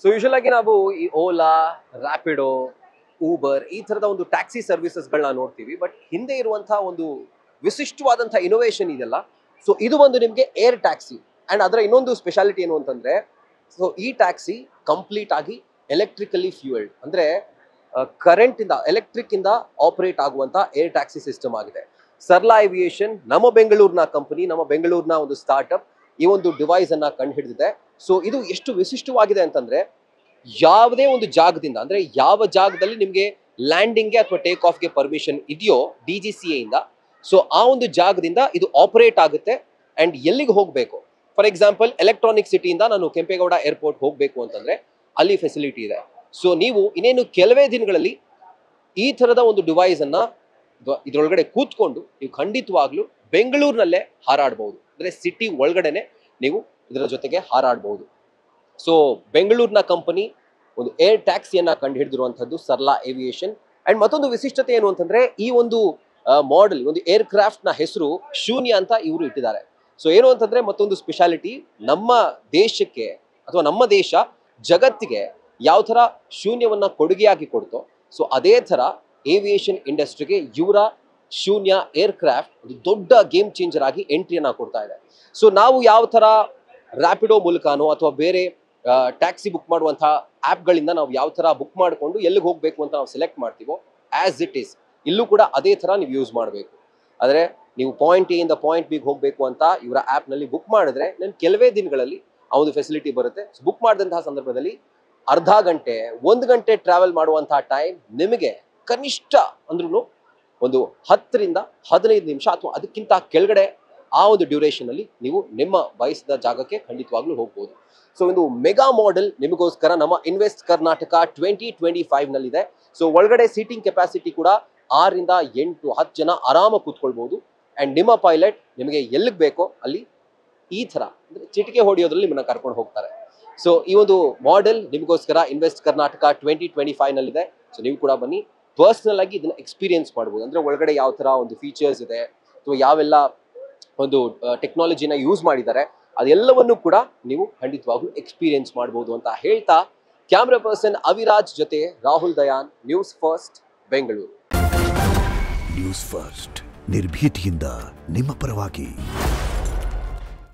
So usual ಆಗಿ ನಾವು ಈ ಓಲಾ, ರ್ಯಾಪಿಡೋ, ಊಬರ್ ಈ ತರದ ಒಂದು ಟ್ಯಾಕ್ಸಿ ಸರ್ವಿಸಸ್ಗಳನ್ನ ನೋಡ್ತೀವಿ. ಬಟ್ ಹಿಂದೆ ಇರುವಂತಹ ಒಂದು ವಿಶಿಷ್ಟವಾದಂತಹ ಇನೋವೇಷನ್ ಇದೆಲ್ಲ. ಸೊ ಇದು ಒಂದು ನಿಮಗೆ ಏರ್ ಟ್ಯಾಕ್ಸಿ. ಅಂಡ್ ಅದರ ಇನ್ನೊಂದು ಸ್ಪೆಷಾಲಿಟಿ ಏನು ಅಂತಂದ್ರೆ, ಸೊ ಈ ಟ್ಯಾಕ್ಸಿ ಕಂಪ್ಲೀಟ್ ಆಗಿ ಎಲೆಕ್ಟ್ರಿಕಲಿ ಫ್ಯೂಯಲ್ಡ್, ಅಂದ್ರೆ ಕರೆಂಟ್ ಇಂದ ಎಲೆಕ್ಟ್ರಿಕ್ ಇಂದ ಆಪರೇಟ್ ಆಗುವಂತ ಏರ್ ಟ್ಯಾಕ್ಸಿ ಸಿಸ್ಟಮ್ ಆಗಿದೆ. ಸರ್ಲಾ ಏವಿಯೇಷನ್ ನಮ್ಮ ಬೆಂಗಳೂರಿನ ಕಂಪನಿ, ನಮ್ಮ ಬೆಂಗಳೂರಿನ ಒಂದು ಸ್ಟಾರ್ಟ್ಅಪ್ ಈ ಒಂದು ಡಿವೈಸ್ ಅನ್ನ ಕಂಡು ಹಿಡಿದಿದೆ. ಸೊ ಇದು ಎಷ್ಟು ವಿಶಿಷ್ಟವಾಗಿದೆ ಅಂತಂದ್ರೆ, ಯಾವುದೇ ಒಂದು ಜಾಗದಿಂದ, ಅಂದ್ರೆ ಯಾವ ಜಾಗದಲ್ಲಿ ನಿಮಗೆ ಲ್ಯಾಂಡಿಂಗ್ಗೆ ಅಥವಾ ಟೇಕ್ ಆಫ್ಗೆ ಪರ್ಮಿಷನ್ ಇದೆಯೋ DGCA ಇಂದ, ಸೊ ಆ ಒಂದು ಜಾಗದಿಂದ ಇದು ಆಪರೇಟ್ ಆಗುತ್ತೆ. ಅಂಡ್ ಎಲ್ಲಿಗೆ ಹೋಗಬೇಕು, ಫಾರ್ ಎಕ್ಸಾಂಪಲ್ ಎಲೆಕ್ಟ್ರಾನಿಕ್ ಸಿಟಿಯಿಂದ ನಾನು ಕೆಂಪೇಗೌಡ ಏರ್ಪೋರ್ಟ್ ಹೋಗಬೇಕು ಅಂತಂದ್ರೆ ಅಲ್ಲಿ ಫೆಸಿಲಿಟಿ ಇದೆ. ಸೊ ನೀವು ಇನ್ನೇನು ಕೆಲವೇ ದಿನಗಳಲ್ಲಿ ಈ ತರದ ಒಂದು ಡಿವೈಸ್ ಅನ್ನ ಇದರೊಳಗಡೆ ಕೂತ್ಕೊಂಡು ನೀವು ಖಂಡಿತವಾಗ್ಲೂ ಬೆಂಗಳೂರಿನಲ್ಲೇ ಹಾರಾಡಬಹುದು. ಅಂದ್ರೆ ಸಿಟಿ ಒಳಗಡೆನೆ ನೀವು ಇದರ ಜೊತೆಗೆ ಹಾರಾಡಬಹುದು. ಸೊ ಬೆಂಗಳೂರಿನ ಕಂಪನಿ ಒಂದು ಏರ್ ಟ್ಯಾಕ್ಸಿಯನ್ನ ಕಂಡು ಹಿಡಿದಿರುವಂತದ್ದು ಸರ್ಲಾ ಏವಿಯೇಷನ್. ಅಂಡ್ ಮತ್ತೊಂದು ವಿಶಿಷ್ಟತೆ ಏನು ಅಂತಂದ್ರೆ, ಈ ಒಂದು ಮಾಡೆಲ್, ಒಂದು ಏರ್ ಕ್ರಾಫ್ಟ್ ನ ಹೆಸರು ಶೂನ್ಯ ಅಂತ ಇವರು ಇಟ್ಟಿದ್ದಾರೆ. ಸೊ ಏನು ಅಂತಂದ್ರೆ, ಮತ್ತೊಂದು ಸ್ಪೆಷಾಲಿಟಿ, ನಮ್ಮ ದೇಶಕ್ಕೆ ಅಥವಾ ನಮ್ಮ ದೇಶ ಜಗತ್ತಿಗೆ ಯಾವ ತರ ಶೂನ್ಯವನ್ನ ಕೊಡುಗೆಯಾಗಿ ಕೊಡ್ತೋ, ಸೊ ಅದೇ ತರ ಏವಿಯೇಷನ್ ಇಂಡಸ್ಟ್ರಿಗೆ ಇವರ ಶೂನ್ಯ ಏರ್ ಕ್ರಾಫ್ಟ್ ಒಂದು ದೊಡ್ಡ ಗೇಮ್ ಚೇಂಜರ್ ಆಗಿ ಎಂಟ್ರಿಯನ್ನ ಕೊಡ್ತಾ ಇದೆ. ಸೊ ನಾವು ಯಾವ ತರ ರ್ಯಾಪಿಡೋ ಮೂಲಕನೋ ಅಥವಾ ಬೇರೆ ಟ್ಯಾಕ್ಸಿ ಬುಕ್ ಮಾಡುವಂತಹ ಆ್ಯಪ್ಗಳಿಂದ ನಾವು ಯಾವ ತರ ಬುಕ್ ಮಾಡಿಕೊಂಡು ಎಲ್ಲಿಗೆ ಹೋಗಬೇಕು ಅಂತ ನಾವು ಸೆಲೆಕ್ಟ್ ಮಾಡ್ತೀವೋ, ಆಸ್ ಇಟ್ ಈಸ್ ಇಲ್ಲೂ ಕೂಡ ಅದೇ ತರ ನೀವು ಯೂಸ್ ಮಾಡಬೇಕು. ಆದರೆ ನೀವು ಪಾಯಿಂಟ್ ಎ ಇಂದ ಪಾಯಿಂಟ್ ಬಿಗೆ ಹೋಗಬೇಕು ಅಂತ ಇವರ ಆ್ಯಪ್ನಲ್ಲಿ ಬುಕ್ ಮಾಡಿದ್ರೆ ನಾನು ಕೆಲವೇ ದಿನಗಳಲ್ಲಿ ಆ ಒಂದು ಫೆಸಿಲಿಟಿ ಬರುತ್ತೆ. ಬುಕ್ ಮಾಡಿದಂತಹ ಸಂದರ್ಭದಲ್ಲಿ ಅರ್ಧ ಗಂಟೆ 1 ಗಂಟೆ ಟ್ರಾವೆಲ್ ಮಾಡುವಂತಹ ಟೈಮ್ ನಿಮಗೆ ಕನಿಷ್ಠ ಅಂದ್ರೂ ಒಂದು 10 ರಿಂದ 15 ನಿಮಿಷ ಅಥವಾ ಅದಕ್ಕಿಂತ ಕೆಳಗಡೆ ಆ ಒಂದು ಡ್ಯೂರೇಷನ್ ಅಲ್ಲಿ ನೀವು ನಿಮ್ಮ ಬಯಸಿದ ಜಾಗಕ್ಕೆ ಖಂಡಿತವಾಗ್ಲೂ ಹೋಗ್ಬೋದು. ಸೊ ಒಂದು ಮೆಗಾ ಮಾಡೆಲ್ ನಿಮಗೋಸ್ಕರ ನಮ್ಮ ಇನ್ವೆಸ್ಟ್ ಕರ್ನಾಟಕ 2025 ನಲ್ಲಿದೆ. ಸೊ ಒಳಗಡೆ ಸೀಟಿಂಗ್ ಕೆಪಾಸಿಟಿ ಕೂಡ 6 ರಿಂದ 8, 10 ಜನ ಆರಾಮಾಗಿ ಕೂತ್ಕೊಳ್ಬಹುದು. ಅಂಡ್ ನಿಮ್ಮ ಪೈಲಟ್ ನಿಮಗೆ ಎಲ್ಲಿಗೆ ಬೇಕೋ ಅಲ್ಲಿ ಈ ತರ ಅಂದ್ರೆ ಚಿಟಿಕೆ ಹೊಡೆಯೋದ್ರಲ್ಲಿ ನಿಮ್ಮನ್ನ ಕರ್ಕೊಂಡು ಹೋಗ್ತಾರೆ. ಸೊ ಈ ಒಂದು ಮಾಡೆಲ್ ನಿಮಗೋಸ್ಕರ ಇನ್ವೆಸ್ಟ್ ಕರ್ನಾಟಕ 2025 ನಲ್ಲಿದೆ. ಸೊ ನೀವು ಕೂಡ ಬನ್ನಿ, ಪರ್ಸನಲ್ ಆಗಿ ಇದನ್ನ ಎಕ್ಸ್ಪೀರಿಯನ್ಸ್ ಮಾಡ್ಬೋದು. ಅಂದ್ರೆ ಒಳಗಡೆ ಯಾವ ತರ ಒಂದು ಫೀಚರ್ಸ್ ಇದೆ ಅಥವಾ ಯಾವೆಲ್ಲ ಒಂದು ಟೆಕ್ನಾಲಜಿನ ಯೂಸ್ ಮಾಡಿದ್ದಾರೆ ಅದೆಲ್ಲವನ್ನು ಕೂಡ ನೀವು ಖಂಡಿತವಾಗ್ಲೂ ಎಕ್ಸ್ಪೀರಿಯನ್ಸ್ ಮಾಡ್ಬೋದು ಅಂತ ಹೇಳ್ತಾ, ಕ್ಯಾಮ್ರಾ ಪರ್ಸನ್ ಅವಿರಾಜ್ ಜೊತೆ Rahul Dayan, news first Bengaluru. News first ನಿರ್ಭೀತಿಯಿಂದ ನಿಮ್ಮ ಪರವಾಗಿ.